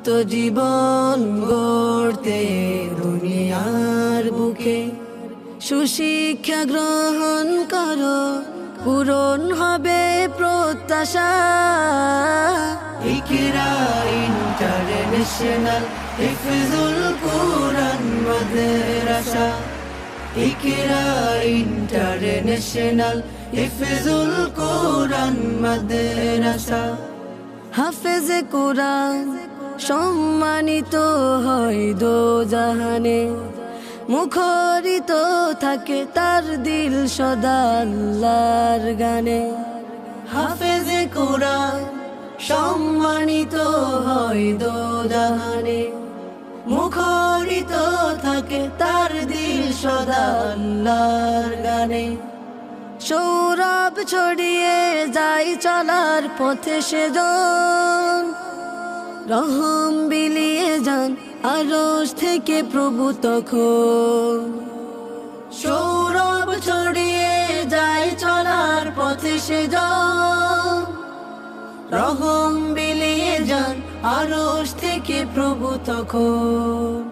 উন্নত জীবন গড়তে দুনিয়ার বুকে সুশিক্ষা গ্রহণ করো, পূরণ হবে প্রত্যাশা। ইকরা ইন্টারন্যাশনাল হিফজুল কুরআন মাদ্রাসা, ইকরা ইন্টারন্যাশনাল হিফজুল কুরআন মাদ্রাসা। হাফেজে কুরআন সম্মানিত হয় দোজাহানে, মুখরিত থাকে তার দিল সদা আল্লাহর গানে। হাফেজে কুরআন সম্মানিত হয় দোজাহানে, মুখরিত থাকে তার দিল সদা আল্লাহর গানে। সৌরভ ছড়িয়ে যায় চলার পথে সেজন, রহম বিলিয়ে যান আরশ থেকে প্রভু তখন। সৌরভ ছড়িয়ে যায় চলার পথে সেজন, রহম বিলিয়ে যান আরশ থেকে প্রভু তখন।